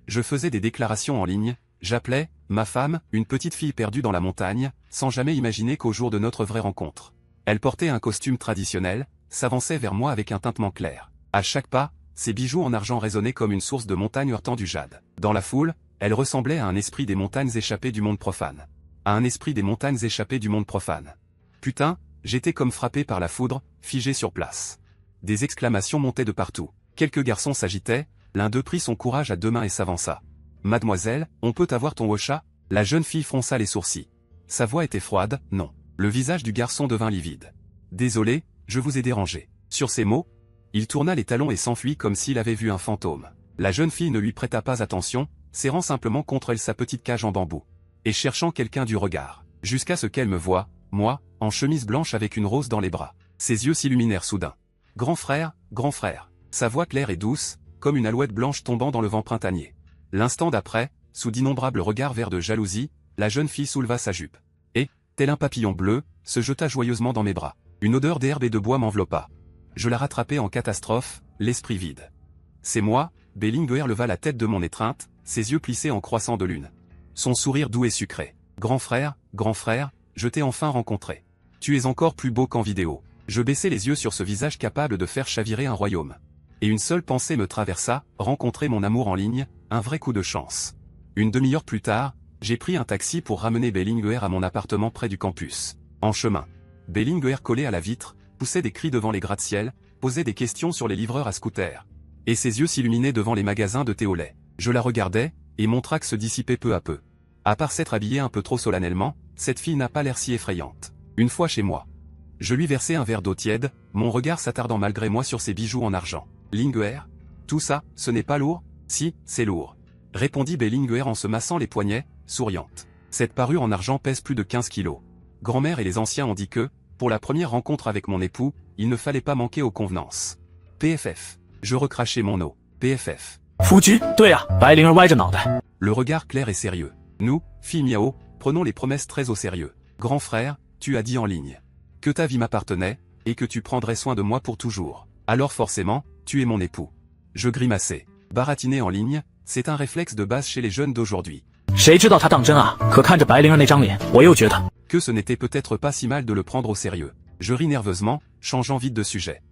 Je faisais des déclarations en ligne, j'appelais, ma femme, une petite fille perdue dans la montagne, sans jamais imaginer qu'au jour de notre vraie rencontre. Elle portait un costume traditionnel, s'avançait vers moi avec un tintement clair. À chaque pas, ses bijoux en argent résonnaient comme une source de montagne heurtant du jade. Dans la foule, elle ressemblait à un esprit des montagnes échappé du monde profane. À un esprit des montagnes échappé du monde profane. Putain, j'étais comme frappé par la foudre, figé sur place. Des exclamations montaient de partout. Quelques garçons s'agitaient, l'un d'eux prit son courage à deux mains et s'avança. Mademoiselle, on peut avoir ton Ocha? La jeune fille fronça les sourcils. Sa voix était froide, non. Le visage du garçon devint livide. Désolé, je vous ai dérangé. Sur ces mots, il tourna les talons et s'enfuit comme s'il avait vu un fantôme. La jeune fille ne lui prêta pas attention, serrant simplement contre elle sa petite cage en bambou. Et cherchant quelqu'un du regard. Jusqu'à ce qu'elle me voie, moi, en chemise blanche avec une rose dans les bras. Ses yeux s'illuminèrent soudain. Grand frère, grand frère. Sa voix claire et douce, comme une alouette blanche tombant dans le vent printanier. L'instant d'après, sous d'innombrables regards verts de jalousie, la jeune fille souleva sa jupe. Et, tel un papillon bleu, se jeta joyeusement dans mes bras. Une odeur d'herbe et de bois m'enveloppa. Je la rattrapai en catastrophe, l'esprit vide. C'est moi, Bellinguer leva la tête de mon étreinte, ses yeux plissés en croissant de lune. Son sourire doux et sucré. Grand frère, je t'ai enfin rencontré. Tu es encore plus beau qu'en vidéo. Je baissai les yeux sur ce visage capable de faire chavirer un royaume. Et une seule pensée me traversa, rencontrer mon amour en ligne, un vrai coup de chance. Une demi-heure plus tard, j'ai pris un taxi pour ramener Bellinguer à mon appartement près du campus. En chemin, Bellinguer collé à la vitre, poussait des cris devant les gratte-ciel, posait des questions sur les livreurs à scooter. Et ses yeux s'illuminaient devant les magasins de thé au lait. Je la regardais, et mon trac se dissipait peu à peu. À part s'être habillée un peu trop solennellement, cette fille n'a pas l'air si effrayante. Une fois chez moi, je lui versai un verre d'eau tiède, mon regard s'attardant malgré moi sur ses bijoux en argent. Bellinguer, tout ça, ce n'est pas lourd? Si, c'est lourd. Répondit Bellinguer en se massant les poignets, souriante. Cette parure en argent pèse plus de 15 kilos. Grand-mère et les anciens ont dit que, pour la première rencontre avec mon époux, il ne fallait pas manquer aux convenances. PFF. Je recrachai mon eau. PFF. 夫君，对啊，白灵儿歪着脑袋。 Le regard clair et sérieux. Nous, filles Miao, prenons les promesses très au sérieux. Grand frère, tu as dit en ligne que ta vie m'appartenait, et que tu prendrais soin de moi pour toujours. Alors forcément, tu es mon époux. Je grimaçai. Baratiner en ligne, c'est un réflexe de base chez les jeunes d'aujourd'hui. 谁知道他当真啊？可看着白灵儿那张脸，我又觉得 Que ce n'était peut-être pas si mal de le prendre au sérieux. Je ris nerveusement, changeant vite de sujet.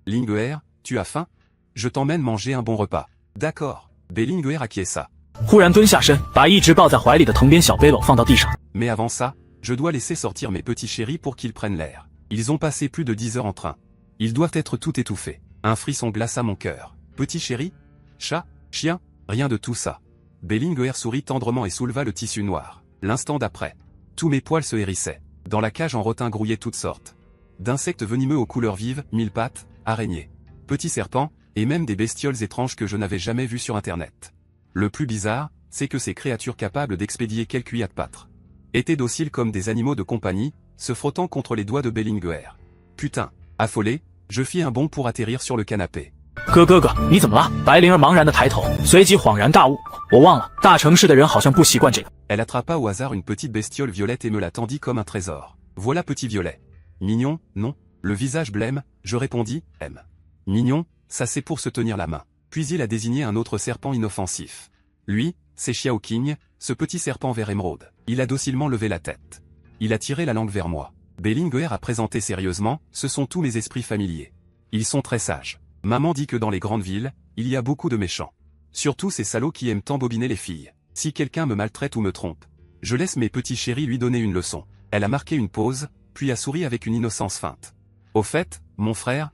Bellinguer, tu as faim? Je t'emmène manger un bon repas. D'accord. Bellinguer acquiesça. 忽然蹲下身，把一直抱在怀里的藤编小背篓放到地上。 Mais avant ça, je dois laisser sortir mes petits chéris pour qu'ils prennent l'air. Ils ont passé plus de 10 heures en train. Ils doivent être tout étouffés. Un frisson glaça mon cœur. Petit chéri? Chat? Chien? Rien de tout ça. Bellinguer sourit tendrement et souleva le tissu noir. L'instant d'après, tous mes poils se hérissaient. Dans la cage en rotin grouillaient toutes sortes d'insectes venimeux aux couleurs vives, mille pattes, araignées, petits serpents, et même des bestioles étranges que je n'avais jamais vues sur internet. Le plus bizarre, c'est que ces créatures capables d'expédier quelques pâtres étaient dociles comme des animaux de compagnie, se frottant contre les doigts de Bellinguer. Putain, affolé, je fis un bond pour atterrir sur le canapé. 哥，你怎么了？白灵儿茫然的抬头，随即恍然大悟，我忘了，大城市的人好像不习惯这个。 Elle attrapa au hasard une petite bestiole violette et me la tendit comme un trésor. Voilà petit violet. Mignon, non? Le visage blême, je répondis, M. Mignon, ça c'est pour se tenir la main. Puis il a désigné un autre serpent inoffensif. Lui, c'est Xiao King, ce petit serpent vert émeraude. Il a docilement levé la tête. Il a tiré la langue vers moi. Bellinguer a présenté sérieusement, ce sont tous mes esprits familiers. Ils sont très sages. Maman dit que dans les grandes villes, il y a beaucoup de méchants. Surtout ces salauds qui aiment embobiner les filles. Si quelqu'un me maltraite ou me trompe, je laisse mes petits chéris lui donner une leçon. Elle a marqué une pause, puis a souri avec une innocence feinte. Au fait, mon frère,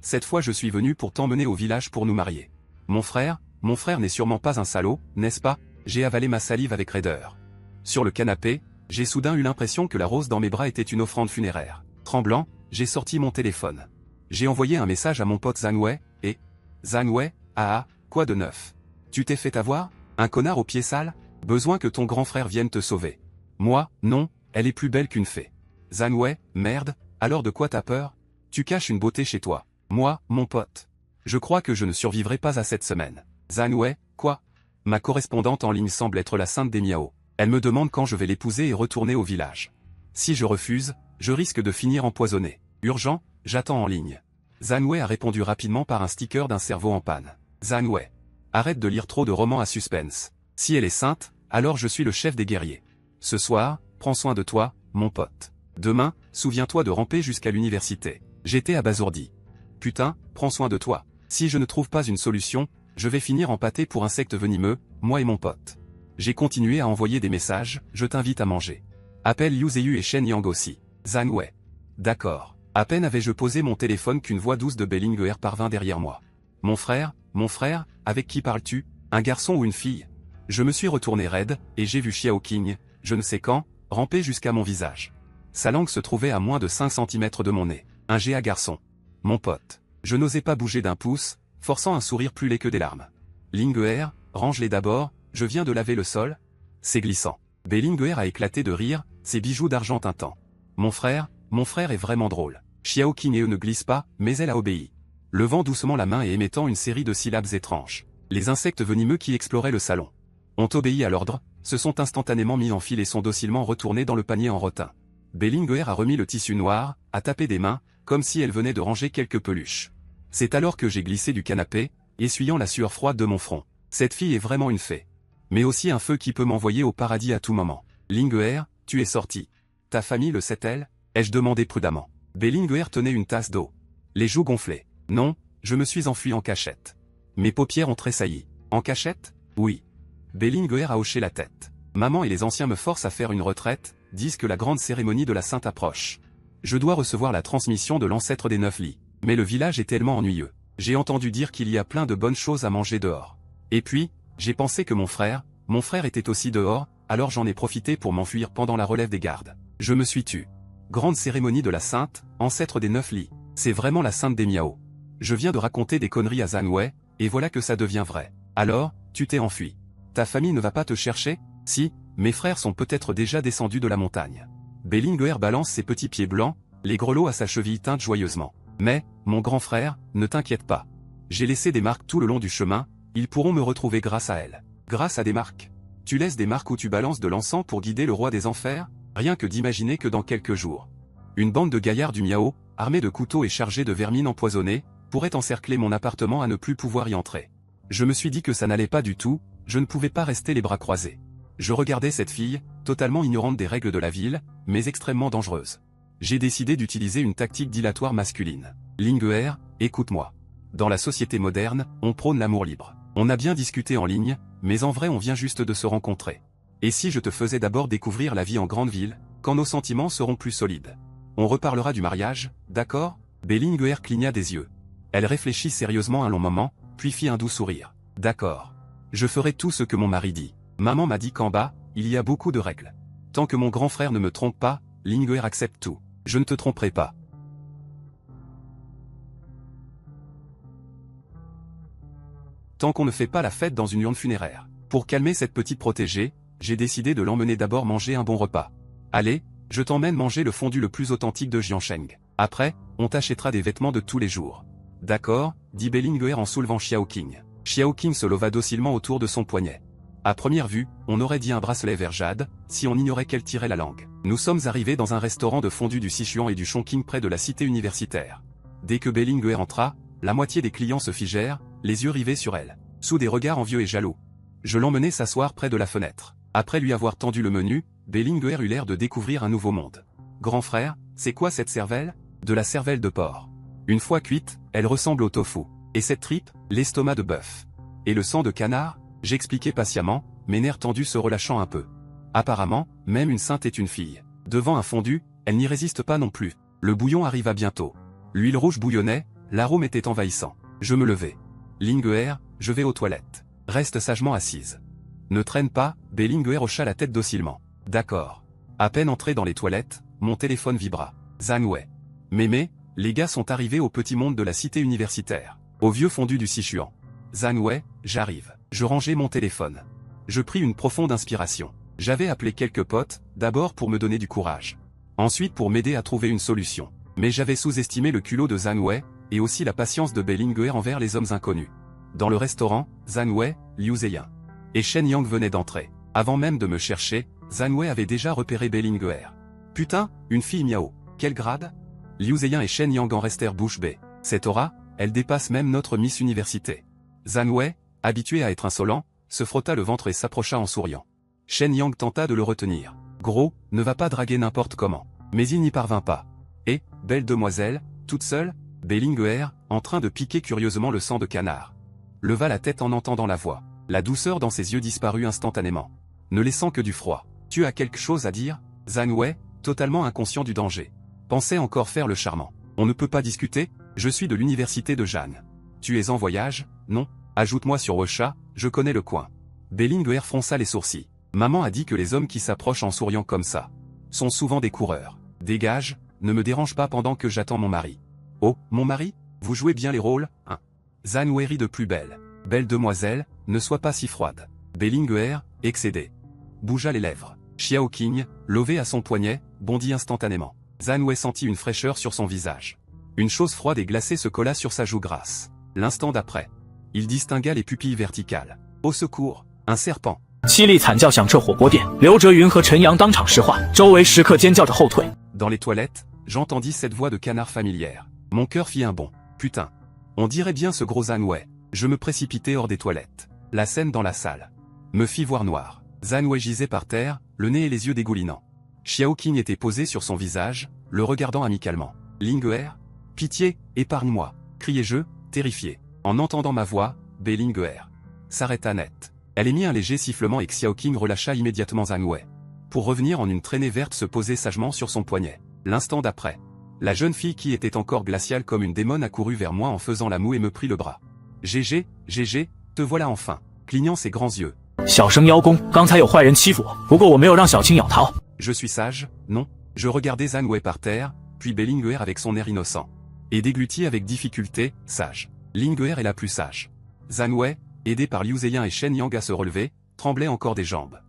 cette fois je suis venu pour t'emmener au village pour nous marier. Mon frère n'est sûrement pas un salaud, n'est-ce pas? J'ai avalé ma salive avec raideur. Sur le canapé, j'ai soudain eu l'impression que la rose dans mes bras était une offrande funéraire. Tremblant, j'ai sorti mon téléphone. J'ai envoyé un message à mon pote Zhang Wei, et... Zhang Wei, quoi de neuf? Tu t'es fait avoir? Un connard aux pieds sales? Besoin que ton grand frère vienne te sauver. Moi, non, elle est plus belle qu'une fée. Zhang Wei, merde, alors de quoi t'as peur? Tu caches une beauté chez toi. Moi, mon pote. Je crois que je ne survivrai pas à cette semaine. Zhang Wei, quoi? Ma correspondante en ligne semble être la sainte des Miao. Elle me demande quand je vais l'épouser et retourner au village. Si je refuse, je risque de finir empoisonné. Urgent, j'attends en ligne. Zhang Wei a répondu rapidement par un sticker d'un cerveau en panne. Zhang Wei. Arrête de lire trop de romans à suspense. Si elle est sainte, alors je suis le chef des guerriers. Ce soir, prends soin de toi, mon pote. Demain, souviens-toi de ramper jusqu'à l'université. J'étais abasourdi. Putain, prends soin de toi. Si je ne trouve pas une solution, je vais finir en pâté pour insectes venimeux, moi et mon pote. J'ai continué à envoyer des messages, je t'invite à manger. Appelle Liu Ziyu et Shen Yang aussi. Zhang Wei. D'accord. À peine avais-je posé mon téléphone qu'une voix douce de Bellinger parvint derrière moi. Mon frère, avec qui parles-tu? Un garçon ou une fille? Je me suis retourné raide, et j'ai vu Xiao Qing, je ne sais quand, ramper jusqu'à mon visage. Sa langue se trouvait à moins de 5 cm de mon nez. Un géant garçon. Mon pote. Je n'osais pas bouger d'un pouce, forçant un sourire plus laid que des larmes. Linger, range-les d'abord, je viens de laver le sol. C'est glissant. Bellinger a éclaté de rire, ses bijoux d'argent tintants. Mon frère est vraiment drôle. Xiao Qing et eux ne glissent pas, mais elle a obéi. Levant doucement la main et émettant une série de syllabes étranges. Les insectes venimeux qui exploraient le salon ont obéi à l'ordre, se sont instantanément mis en file et sont docilement retournés dans le panier en rotin. Bellinger a remis le tissu noir, a tapé des mains, comme si elle venait de ranger quelques peluches. C'est alors que j'ai glissé du canapé, essuyant la sueur froide de mon front. Cette fille est vraiment une fée. Mais aussi un feu qui peut m'envoyer au paradis à tout moment. Linger, tu es sorti. Ta famille le sait-elle? Ai-je demandé prudemment. Bellinger tenait une tasse d'eau. Les joues gonflées. Non, je me suis enfui en cachette. Mes paupières ont tressailli. En cachette? Oui. Bellinger a hoché la tête. Maman et les anciens me forcent à faire une retraite, disent que la grande cérémonie de la Sainte approche. Je dois recevoir la transmission de l'ancêtre des 9 lits. Mais le village est tellement ennuyeux. J'ai entendu dire qu'il y a plein de bonnes choses à manger dehors. Et puis, j'ai pensé que mon frère était aussi dehors, alors j'en ai profité pour m'enfuir pendant la relève des gardes. Je me suis tu. Grande cérémonie de la Sainte, ancêtre des 9 lits. C'est vraiment la Sainte des Miao. Je viens de raconter des conneries à Zhang Wei, et voilà que ça devient vrai. Alors, tu t'es enfui. Ta famille ne va pas te chercher? Si, mes frères sont peut-être déjà descendus de la montagne. Bellinger balance ses petits pieds blancs, les grelots à sa cheville tintent joyeusement. Mais, mon grand frère, ne t'inquiète pas. J'ai laissé des marques tout le long du chemin, ils pourront me retrouver grâce à elles. Grâce à des marques? Tu laisses des marques où tu balances de l'encens pour guider le roi des enfers? Rien que d'imaginer que dans quelques jours, une bande de gaillards du Miao, armés de couteaux et chargés de vermine empoisonnée, pourrait encercler mon appartement à ne plus pouvoir y entrer. Je me suis dit que ça n'allait pas du tout, je ne pouvais pas rester les bras croisés. Je regardais cette fille, totalement ignorante des règles de la ville, mais extrêmement dangereuse. J'ai décidé d'utiliser une tactique dilatoire masculine. Linger, écoute-moi. Dans la société moderne, on prône l'amour libre. On a bien discuté en ligne, mais en vrai on vient juste de se rencontrer. Et si je te faisais d'abord découvrir la vie en grande ville, quand nos sentiments seront plus solides? On reparlera du mariage, d'accord? Bellinger cligna des yeux. Elle réfléchit sérieusement un long moment, puis fit un doux sourire. D'accord. Je ferai tout ce que mon mari dit. Maman m'a dit qu'en bas, il y a beaucoup de règles. Tant que mon grand frère ne me trompe pas, Linger accepte tout. Je ne te tromperai pas. Tant qu'on ne fait pas la fête dans une urne funéraire. Pour calmer cette petite protégée, j'ai décidé de l'emmener d'abord manger un bon repas. Allez, je t'emmène manger le fondu le plus authentique de Jiansheng. Après, on t'achètera des vêtements de tous les jours. D'accord, dit Bellinger en soulevant Xiao Qing. Xiao Qing se leva docilement autour de son poignet. À première vue, on aurait dit un bracelet vert jade, si on ignorait qu'elle tirait la langue. Nous sommes arrivés dans un restaurant de fondu du Sichuan et du Chongqing près de la cité universitaire. Dès que Bellinger entra, la moitié des clients se figèrent, les yeux rivés sur elle, sous des regards envieux et jaloux. Je l'emmenai s'asseoir près de la fenêtre. Après lui avoir tendu le menu, Bellinger eut l'air de découvrir un nouveau monde. Grand frère, c'est quoi cette cervelle? De la cervelle de porc. Une fois cuite, elle ressemble au tofu. Et cette tripe, l'estomac de bœuf. Et le sang de canard? J'expliquais patiemment, mes nerfs tendus se relâchant un peu. Apparemment, même une sainte est une fille. Devant un fondu, elle n'y résiste pas non plus. Le bouillon arriva bientôt. L'huile rouge bouillonnait, l'arôme était envahissant. Je me levai. Linger, je vais aux toilettes. Reste sagement assise. Ne traîne pas, Bellinger hocha la tête docilement. D'accord. À peine entré dans les toilettes, mon téléphone vibra. Zhang Wei. Mémé, les gars sont arrivés au petit monde de la cité universitaire. Au vieux fondu du Sichuan. Zhang Wei, j'arrive. Je rangeai mon téléphone. Je pris une profonde inspiration. J'avais appelé quelques potes, d'abord pour me donner du courage. Ensuite pour m'aider à trouver une solution. Mais j'avais sous-estimé le culot de Zhang Wei, et aussi la patience de Bellinger envers les hommes inconnus. Dans le restaurant, Zhang Wei, Liu Ziyu et Shen Yang venaient d'entrer. Avant même de me chercher, Zhang Wei avait déjà repéré Bellinger. Putain, une fille miao. Quel grade? Liu Ziyu et Shen Yang en restèrent bouche bée. Cette aura, elle dépasse même notre Miss Université. Zhang Wei, habitué à être insolent, se frotta le ventre et s'approcha en souriant. Shen Yang tenta de le retenir. Gros, ne va pas draguer n'importe comment. Mais il n'y parvint pas. Et, belle demoiselle, toute seule, Bellinger, en train de piquer curieusement le sang de canard, leva la tête en entendant la voix. La douceur dans ses yeux disparut instantanément, ne laissant que du froid. Tu as quelque chose à dire? Zhang Wei, totalement inconscient du danger, pensait encore faire le charmant. On ne peut pas discuter, je suis de l'université de Jeanne. Tu es en voyage? Non. Ajoute-moi sur Wosha, je connais le coin. Bellinger fronça les sourcils. Maman a dit que les hommes qui s'approchent en souriant comme ça sont souvent des coureurs. Dégage, ne me dérange pas pendant que j'attends mon mari. Oh, mon mari? Vous jouez bien les rôles, hein? Zhang Wei rit de plus belle. Belle demoiselle, ne sois pas si froide. Bellinger, excédé, bougea les lèvres. Xiao Qing, levé à son poignet, bondit instantanément. Zhang Wei sentit une fraîcheur sur son visage. Une chose froide et glacée se colla sur sa joue grasse. L'instant d'après, il distingua les pupilles verticales. Au secours, un serpent. 凄厉惨叫响彻火锅店，刘哲云和陈阳当场石化，周围食客尖叫着后退。 Dans les toilettes, j'entendis cette voix de canard familière. Mon cœur fit un bond. Putain. On dirait bien ce gros Zhang Wei. Je me précipitai hors des toilettes. La scène dans la salle me fit voir noir. Zhang Wei gisait par terre, le nez et les yeux dégoulinants. Xiao Qing était posé sur son visage, le regardant amicalement. Bellinger, pitié, épargne-moi, criai-je, terrifié. En entendant ma voix, Bellinger s'arrêta net. Elle émit un léger sifflement et Xiao Qing relâcha immédiatement Zhang Wei, pour revenir en une traînée verte se poser sagement sur son poignet. L'instant d'après, la jeune fille qui était encore glaciale comme une démone accourut vers moi en faisant la moue et me prit le bras. Gégé, Gégé, te voilà enfin, clignant ses grands yeux. 小生邀功，刚才有坏人欺负我，不过我没有让小青咬他。 Je suis sage, non? Je regardais Zhang Wei par terre, puis Bellinger avec son air innocent. Et déglutit avec difficulté, sage. Linger est la plus sage. Zhang Wei, aidé par Liu Zeyan et Shen Yang à se relever, tremblait encore des jambes.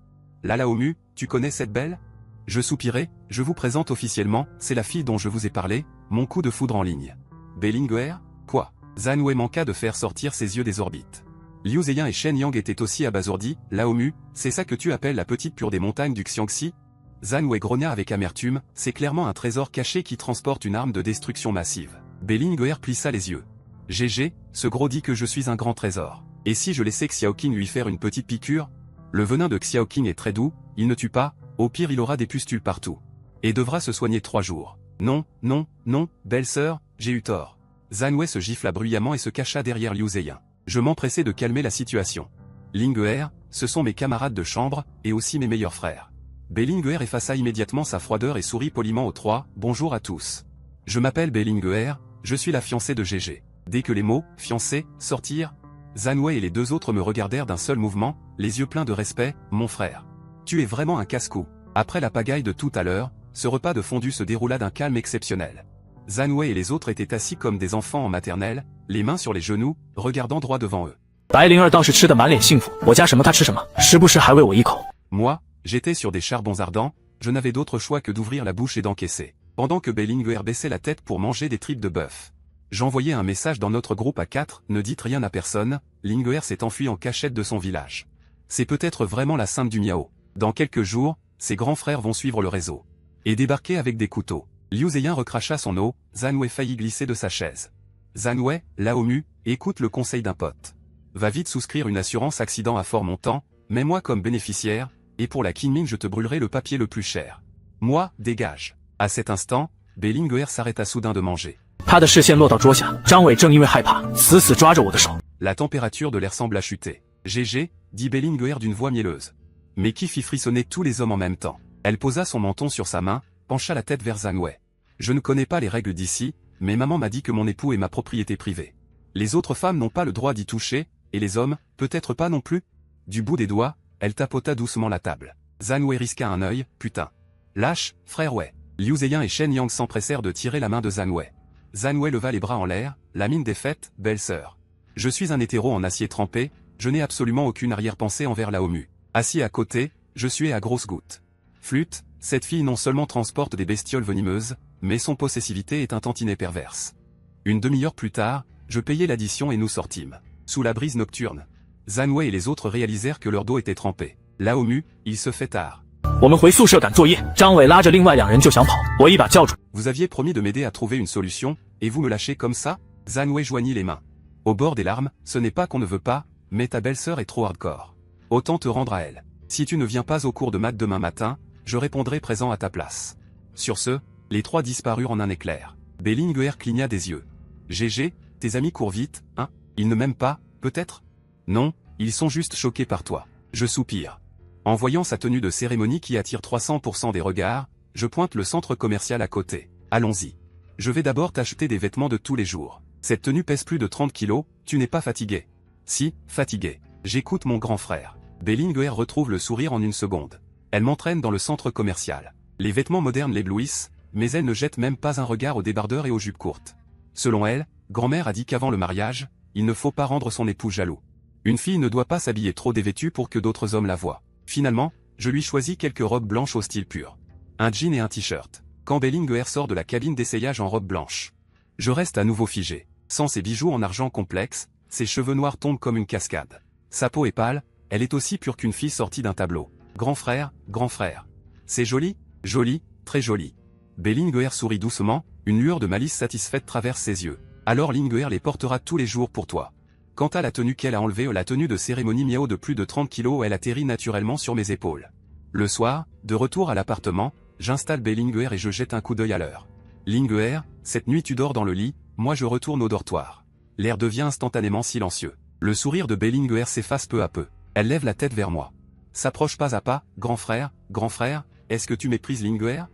Lala Omu, tu connais cette belle? Je soupirai, je vous présente officiellement, c'est la fille dont je vous ai parlé, mon coup de foudre en ligne. Bellinger? Quoi? Zhang Wei manqua de faire sortir ses yeux des orbites. Liu Zeyan et Shen Yang étaient aussi abasourdis. Laomu, c'est ça que tu appelles la petite pure des montagnes du Xiangxi? Zhang Wei grogna avec amertume, c'est clairement un trésor caché qui transporte une arme de destruction massive. Bellinger plissa les yeux. GG, ce gros dit que je suis un grand trésor. Et si je laissais Xiao Qing lui faire une petite piqûre? Le venin de Xiao Qing est très doux, il ne tue pas, au pire il aura des pustules partout. Et devra se soigner 3 jours. Non, non, non, belle-sœur, j'ai eu tort. Zhang Wei se gifla bruyamment et se cacha derrière Liu Zeyan. Je m'empressai de calmer la situation. Linger, ce sont mes camarades de chambre, et aussi mes meilleurs frères. Bellinger effaça immédiatement sa froideur et sourit poliment aux trois, bonjour à tous. Je m'appelle Bellinger, je suis la fiancée de GG. Dès que les mots, fiancée, sortirent, Zhang Wei et les 2 autres me regardèrent d'un seul mouvement, les yeux pleins de respect, mon frère. Tu es vraiment un casse-cou. Après la pagaille de tout à l'heure, ce repas de fondu se déroula d'un calme exceptionnel. Zhang Wei et les autres étaient assis comme des enfants en maternelle, les mains sur les genoux, regardant droit devant eux. 白灵儿倒是吃得满脸幸福，我夹什么她吃什么，时不时还喂我一口。 Moi, j'étais sur des charbons ardents, je n'avais d'autre choix que d'ouvrir la bouche et d'encaisser. Pendant que Bellinger baissait la tête pour manger des tripes de bœuf. J'envoyais un message dans notre groupe à 4, ne dites rien à personne, Linger s'est enfui en cachette de son village. C'est peut-être vraiment la sainte du miao. Dans quelques jours, ses grands frères vont suivre le réseau. Et débarquer avec des couteaux. Liu Zeyan recracha son eau, Zhang Wei faillit glisser de sa chaise. Zhang Wei, Laomu, écoute le conseil d'un pote. Va vite souscrire une assurance accident à fort montant, mets-moi comme bénéficiaire, et pour la Kinming je te brûlerai le papier le plus cher. Moi, dégage. À cet instant, Bellinger s'arrêta soudain de manger. 他的视线落到桌下，张伟正因为害怕，死死抓着我的手。 La température de l'air sembla chuter. GG, dit Bellinger d'une voix mielleuse. Mais qui fit frissonner tous les hommes en même temps. Elle posa son menton sur sa main, pencha la tête vers Zhang Wei. Je ne connais pas les règles d'ici, mais maman m'a dit que mon époux est ma propriété privée. Les autres femmes n'ont pas le droit d'y toucher, et les hommes, peut-être pas non plus. Du bout des doigts, elle tapota doucement la table. Zhang Wei risqua un œil, putain. Lâche, frère Wei. Liu Zeyan et Shen Yang s'empressèrent de tirer la main de Zhang Wei. Zhang Wei leva les bras en l'air, la mine défaite, belle-sœur. Je suis un hétéro en acier trempé, je n'ai absolument aucune arrière-pensée envers la Omu. Assis à côté, je suais à grosses gouttes. Flûte, cette fille non seulement transporte des bestioles venimeuses, mais son possessivité est un tantinet perverse. Une demi-heure plus tard, je payai l'addition et nous sortîmes. Sous la brise nocturne. Zhang Wei et les autres réalisèrent que leur dos était trempé. La Omu, il se fait tard. 我们回宿舍赶作业，张伟拉着另外2人就想跑，我一把叫住。 Vous aviez promis de m'aider à trouver une solution, et vous me lâchez comme ça? Zhang Wei joignit les mains. Au bord des larmes, ce n'est pas qu'on ne veut pas, mais ta belle-sœur est trop hardcore. Autant te rendre à elle. Si tu ne viens pas au cours de maths demain matin, je répondrai présent à ta place. » Sur ce, les trois disparurent en un éclair. Bellinger cligna des yeux. « GG, tes amis courent vite, hein? Ils ne m'aiment pas, peut-être? » « Non, ils sont juste choqués par toi. » Je soupire. En voyant sa tenue de cérémonie qui attire 300% des regards, je pointe le centre commercial à côté. « Allons-y. Je vais d'abord t'acheter des vêtements de tous les jours. Cette tenue pèse plus de 30 kilos, tu n'es pas fatigué? » « Si, fatigué. J'écoute mon grand frère. » Bellinger retrouve le sourire en une seconde. Elle m'entraîne dans le centre commercial. Les vêtements modernes l'éblouissent, mais elle ne jette même pas un regard aux débardeurs et aux jupes courtes. Selon elle, grand-mère a dit qu'avant le mariage, il ne faut pas rendre son époux jaloux. Une fille ne doit pas s'habiller trop dévêtue pour que d'autres hommes la voient. Finalement, je lui choisis quelques robes blanches au style pur. Un jean et un t-shirt. Quand Bellinger sort de la cabine d'essayage en robe blanche, je reste à nouveau figé. Sans ses bijoux en argent complexe, ses cheveux noirs tombent comme une cascade. Sa peau est pâle, elle est aussi pure qu'une fille sortie d'un tableau. Grand frère, grand frère. C'est joli, joli, très joli. Bellinger sourit doucement, une lueur de malice satisfaite traverse ses yeux. Alors Linger les portera tous les jours pour toi. Quant à la tenue qu'elle a enlevée, la tenue de cérémonie miao de plus de 30 kilos, elle atterrit naturellement sur mes épaules. Le soir, de retour à l'appartement, j'installe Bellinger et je jette un coup d'œil à l'heure. Linger, cette nuit tu dors dans le lit, moi je retourne au dortoir. L'air devient instantanément silencieux. Le sourire de Bellinger s'efface peu à peu. Elle lève la tête vers moi. S'approche pas à pas, grand frère, est-ce que tu méprises Linger?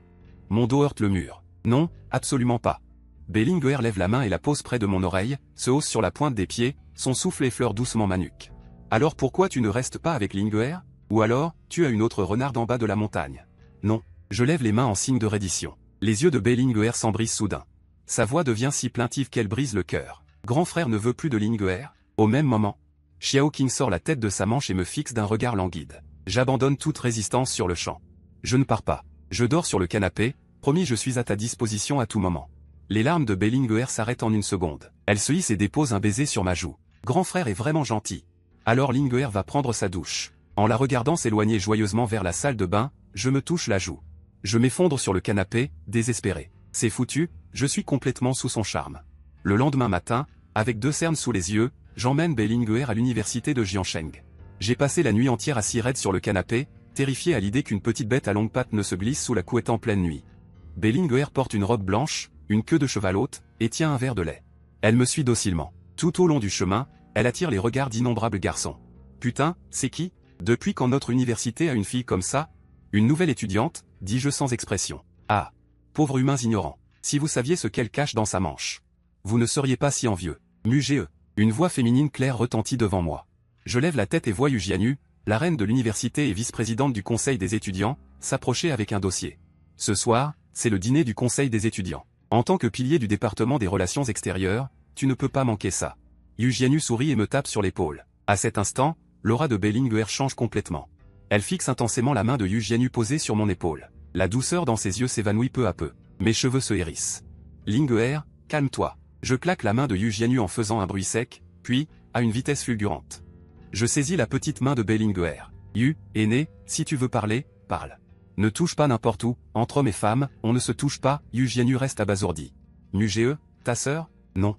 Mon dos heurte le mur. Non, absolument pas. Bellinger lève la main et la pose près de mon oreille, se hausse sur la pointe des pieds, son souffle effleure doucement ma nuque. Alors pourquoi tu ne restes pas avec Linger? Ou alors, tu as une autre renarde en bas de la montagne? Non. Je lève les mains en signe de reddition. Les yeux de Bellinger s'embrisent soudain. Sa voix devient si plaintive qu'elle brise le cœur. Grand frère ne veut plus de Linger? Au même moment, Xiao Qing sort la tête de sa manche et me fixe d'un regard languide. J'abandonne toute résistance sur le champ. Je ne pars pas. Je dors sur le canapé, promis, je suis à ta disposition à tout moment. Les larmes de Bellinger s'arrêtent en une seconde. Elle se hisse et dépose un baiser sur ma joue. Grand frère est vraiment gentil. Alors Linger va prendre sa douche. En la regardant s'éloigner joyeusement vers la salle de bain, je me touche la joue. Je m'effondre sur le canapé, désespéré. C'est foutu, je suis complètement sous son charme. Le lendemain matin, avec 2 cernes sous les yeux, j'emmène Bellinger à l'université de Jiancheng. J'ai passé la nuit entière assis raide sur le canapé, terrifié à l'idée qu'une petite bête à longues pattes ne se glisse sous la couette en pleine nuit. Bellinger porte une robe blanche, une queue de cheval haute, et tient un verre de lait. Elle me suit docilement. Tout au long du chemin, elle attire les regards d'innombrables garçons. Putain, c'est qui? Depuis quand notre université a une fille comme ça? Une nouvelle étudiante, dis-je sans expression. Ah! Pauvres humains ignorants. Si vous saviez ce qu'elle cache dans sa manche. Vous ne seriez pas si envieux. Muge. Une voix féminine claire retentit devant moi. Je lève la tête et vois Yu Jianyu, la reine de l'université et vice-présidente du conseil des étudiants, s'approcher avec un dossier. Ce soir, c'est le dîner du conseil des étudiants. En tant que pilier du département des relations extérieures, tu ne peux pas manquer ça. Yu Jianyu sourit et me tape sur l'épaule. À cet instant, l'aura de Bellinger change complètement. Elle fixe intensément la main de Yu Jianyu posée sur mon épaule. La douceur dans ses yeux s'évanouit peu à peu. Mes cheveux se hérissent. Linger, calme-toi. Je claque la main de Yu Jianyu en faisant un bruit sec, puis, à une vitesse fulgurante. Je saisis la petite main de Bellinger. Yu, aîné, si tu veux parler, parle. Ne touche pas n'importe où, entre hommes et femmes, on ne se touche pas, Yu Jianyu reste abasourdi. Muge, ta sœur? Non.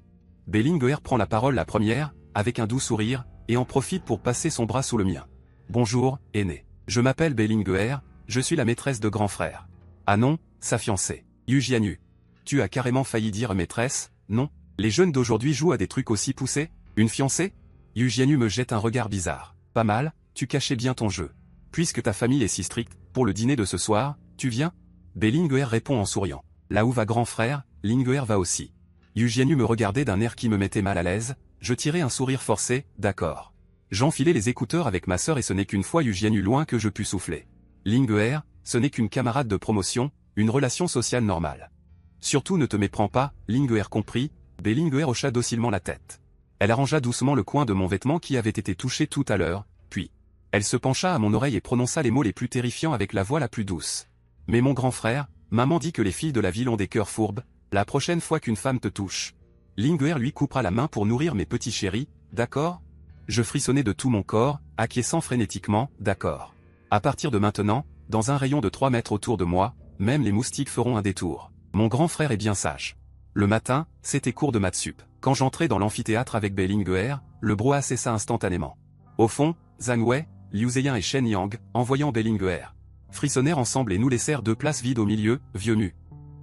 Bellinger prend la parole la première, avec un doux sourire, et en profite pour passer son bras sous le mien. Bonjour, aîné. Je m'appelle Bellinger, je suis la maîtresse de grand frère. Ah non, sa fiancée. Yu Jianyu. Tu as carrément failli dire maîtresse, non? Les jeunes d'aujourd'hui jouent à des trucs aussi poussés? Une fiancée? Yu Jianyu me jette un regard bizarre. Pas mal, tu cachais bien ton jeu. Puisque ta famille est si stricte, pour le dîner de ce soir, tu viens? Bellinger répond en souriant. Là où va grand frère, Linger va aussi. Yu Jianyu me regardait d'un air qui me mettait mal à l'aise, je tirais un sourire forcé, d'accord. J'enfilai les écouteurs avec ma sœur et ce n'est qu'une fois Yu Jianyu loin que je pus souffler. Linger, ce n'est qu'une camarade de promotion, une relation sociale normale. Surtout ne te méprends pas, Linger comprit, Bellinger hocha docilement la tête. Elle arrangea doucement le coin de mon vêtement qui avait été touché tout à l'heure, puis, elle se pencha à mon oreille et prononça les mots les plus terrifiants avec la voix la plus douce. Mais mon grand frère, maman dit que les filles de la ville ont des cœurs fourbes, la prochaine fois qu'une femme te touche. Linger lui coupera la main pour nourrir mes petits chéris, d'accord? Je frissonnais de tout mon corps, acquiesçant frénétiquement, d'accord. À partir de maintenant, dans un rayon de 3 mètres autour de moi, même les moustiques feront un détour. Mon grand frère est bien sage. Le matin, c'était cours de maths sup. Quand j'entrai dans l'amphithéâtre avec Bellinguer, le brouhaha cessa instantanément. Au fond, Zhang Wei, Liu Zheyan et Shen Yang, en voyant Bellinguer, frissonnèrent ensemble et nous laissèrent 2 places vides au milieu, vieux mu.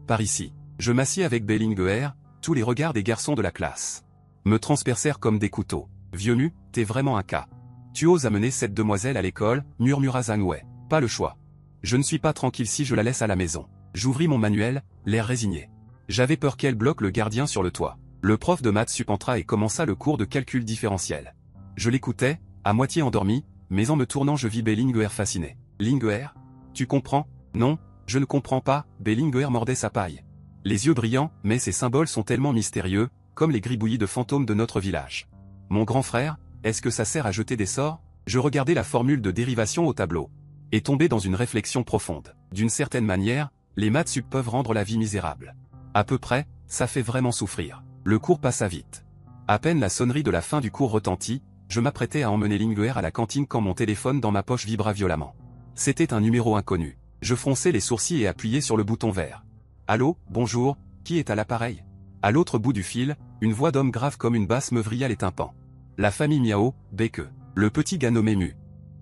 Par ici. Je m'assis avec Bellinguer, tous les regards des garçons de la classe me transpercèrent comme des couteaux. Vieux mu, t'es vraiment un cas. Tu oses amener cette demoiselle à l'école, murmura Zhang Wei. Pas le choix. Je ne suis pas tranquille si je la laisse à la maison. J'ouvris mon manuel, l'air résigné. J'avais peur qu'elle bloque le gardien sur le toit. Le prof de maths sup entra et commença le cours de calcul différentiel. Je l'écoutais, à moitié endormi, mais en me tournant je vis Bellinguer fasciné. Linguer? Tu comprends? Non, je ne comprends pas, Bellinguer mordait sa paille. Les yeux brillants, mais ces symboles sont tellement mystérieux, comme les gribouillis de fantômes de notre village. Mon grand frère, est-ce que ça sert à jeter des sorts? Je regardais la formule de dérivation au tableau. Et tombé dans une réflexion profonde. D'une certaine manière, les maths sup peuvent rendre la vie misérable. À peu près, ça fait vraiment souffrir. Le cours passa vite. À peine la sonnerie de la fin du cours retentit, je m'apprêtais à emmener Linguer à la cantine quand mon téléphone dans ma poche vibra violemment. C'était un numéro inconnu. Je fronçai les sourcils et appuyai sur le bouton vert. Allô, bonjour, qui est à l'appareil? À l'autre bout du fil, une voix d'homme grave comme une basse me vrilla les tympans. La famille Miao, Beke. Le petit gars nommé Mu.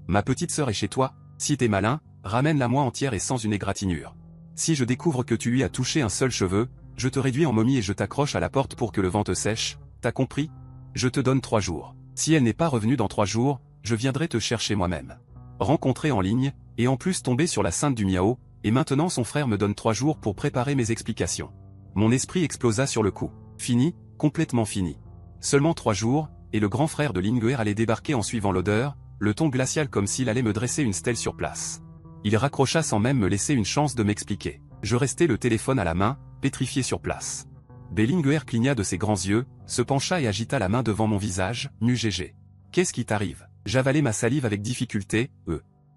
Ma petite sœur est chez toi, si t'es malin, ramène-la moi entière et sans une égratignure. Si je découvre que tu lui as touché un seul cheveu, je te réduis en momie et je t'accroche à la porte pour que le vent te sèche, t'as compris? Je te donne 3 jours. Si elle n'est pas revenue dans 3 jours, je viendrai te chercher moi-même. Rencontré en ligne, et en plus tombé sur la sainte du Miao, et maintenant son frère me donne 3 jours pour préparer mes explications. Mon esprit explosa sur le coup. Fini, complètement fini. Seulement 3 jours, et le grand frère de Linguer allait débarquer en suivant l'odeur, le ton glacial comme s'il allait me dresser une stèle sur place. Il raccrocha sans même me laisser une chance de m'expliquer. Je restai le téléphone à la main, pétrifié sur place. Bellinguer cligna de ses grands yeux, se pencha et agita la main devant mon visage, nu GG. Qu'est-ce qui t'arrive? J'avalai ma salive avec difficulté,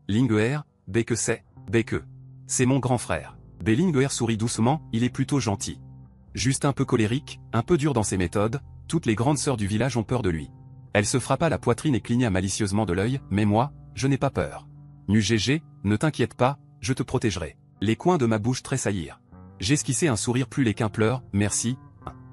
Linguer, Beke c'est, Beke. C'est mon grand frère. Bellinguer sourit doucement, il est plutôt gentil. Juste un peu colérique, un peu dur dans ses méthodes, toutes les grandes sœurs du village ont peur de lui. Elle se frappa la poitrine et cligna malicieusement de l'œil, mais moi, je n'ai pas peur. Nu GG, ne t'inquiète pas, je te protégerai. Les coins de ma bouche tressaillirent. J'esquissai un sourire plus laid qu'un pleur, merci.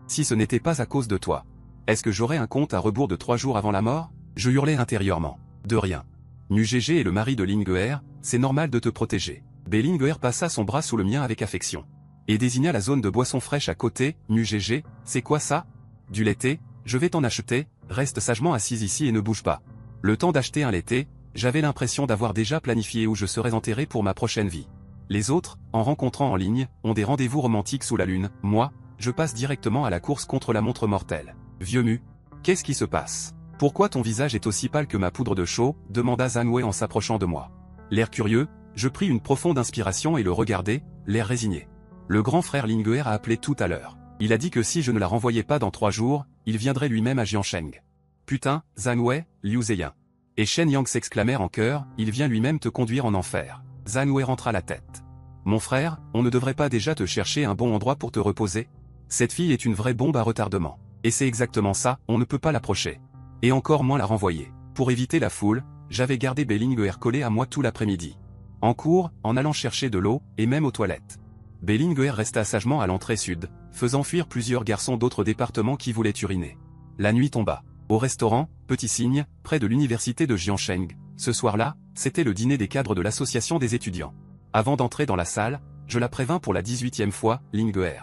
Si ce n'était pas à cause de toi. Est-ce que j'aurais un compte à rebours de 3 jours avant la mort? Je hurlai intérieurement. De rien. Nu GG est le mari de Linguer, c'est normal de te protéger. Bellinguer passa son bras sous le mien avec affection. Et désigna la zone de boisson fraîche à côté, Nu GG, c'est quoi ça? Du laité, je vais t'en acheter, reste sagement assise ici et ne bouge pas. Le temps d'acheter un laité, j'avais l'impression d'avoir déjà planifié où je serais enterré pour ma prochaine vie. Les autres, en rencontrant en ligne, ont des rendez-vous romantiques sous la lune, moi, je passe directement à la course contre la montre mortelle. Vieux mu. Qu'est-ce qui se passe? Pourquoi ton visage est aussi pâle que ma poudre de chaux? Demanda Zhang Wei en s'approchant de moi. L'air curieux, je pris une profonde inspiration et le regardai, l'air résigné. Le grand frère Linguer a appelé tout à l'heure. Il a dit que si je ne la renvoyais pas dans 3 jours, il viendrait lui-même à Jiansheng. Putain, Zhang Wei, Liu Zheyan. Et Shen Yang s'exclamèrent en chœur, il vient lui-même te conduire en enfer. Zhang Wei rentra la tête. Mon frère, on ne devrait pas déjà te chercher un bon endroit pour te reposer? Cette fille est une vraie bombe à retardement. Et c'est exactement ça, on ne peut pas l'approcher. Et encore moins la renvoyer. Pour éviter la foule, j'avais gardé Bellinguer collé à moi tout l'après-midi. En cours, en allant chercher de l'eau, et même aux toilettes. Bellinguer resta sagement à l'entrée sud, faisant fuir plusieurs garçons d'autres départements qui voulaient uriner. La nuit tomba. Au restaurant, Petit Cygne, près de l'université de Jiansheng, ce soir-là, c'était le dîner des cadres de l'association des étudiants. Avant d'entrer dans la salle, je la prévins pour la 18e fois, Linguer.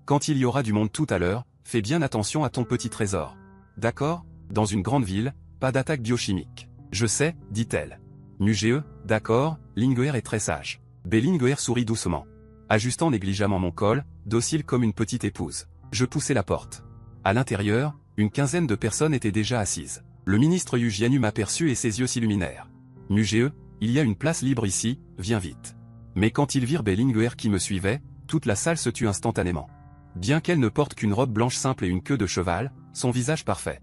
Quand il y aura du monde tout à l'heure, fais bien attention à ton petit trésor. D'accord? Dans une grande ville, pas d'attaque biochimique. Je sais, dit-elle. Nu-GE, d'accord, Linguer est très sage. Bellinguer sourit doucement. Ajustant négligemment mon col, docile comme une petite épouse. Je poussai la porte. À l'intérieur, une quinzaine de personnes étaient déjà assises. Le ministre Yu Jianyu m'aperçut et ses yeux s'illuminèrent. Nu-GE, il y a une place libre ici, viens vite. Mais quand ils virent Bellinguer qui me suivait, toute la salle se tut instantanément. Bien qu'elle ne porte qu'une robe blanche simple et une queue de cheval, son visage parfait.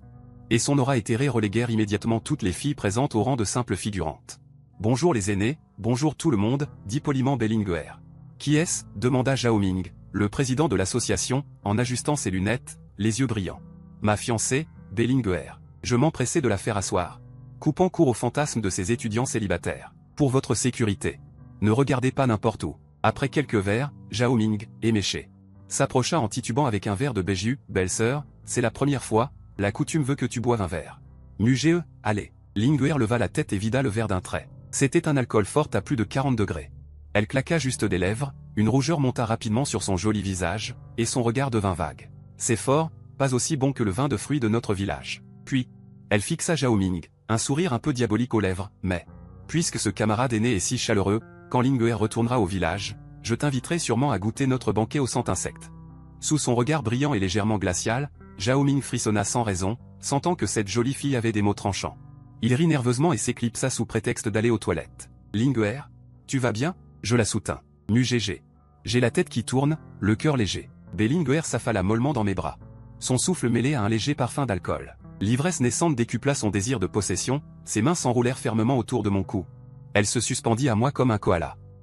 Et son aura éthérée reléguèrent immédiatement toutes les filles présentes au rang de simples figurantes. Bonjour les aînés, bonjour tout le monde, dit poliment Bellinguer. Qui est-ce? Demanda Zhao Ming, le président de l'association, en ajustant ses lunettes, les yeux brillants. Ma fiancée, Bellinguer. Je m'empressai de la faire asseoir. Coupant court au fantasme de ces étudiants célibataires. Pour votre sécurité. Ne regardez pas n'importe où. Après quelques verres, Zhao Ming, éméché, s'approcha en titubant avec un verre de Beju, belle-sœur, c'est la première fois, la coutume veut que tu boives un verre. Mugé, allez. Linguère leva la tête et vida le verre d'un trait. C'était un alcool fort à plus de 40 degrés. Elle claqua juste des lèvres, une rougeur monta rapidement sur son joli visage, et son regard devint vague. C'est fort, pas aussi bon que le vin de fruits de notre village. Puis, elle fixa Zhao Ming, un sourire un peu diabolique aux lèvres, mais, puisque ce camarade aîné est si chaleureux, quand Linguère retournera au village, je t'inviterai sûrement à goûter notre banquet au sang insecte. Sous son regard brillant et légèrement glacial, Zhao Ming frissonna sans raison, sentant que cette jolie fille avait des mots tranchants. Il rit nerveusement et s'éclipsa sous prétexte d'aller aux toilettes. Linguère, tu vas bien? Je la soutins. Mugégé. J'ai la tête qui tourne, le cœur léger. Linguère s'affala mollement dans mes bras. Son souffle mêlé à un léger parfum d'alcool. L'ivresse naissante décupla son désir de possession, ses mains s'enroulèrent fermement autour de mon cou. Elle se suspendit à moi comme un koala.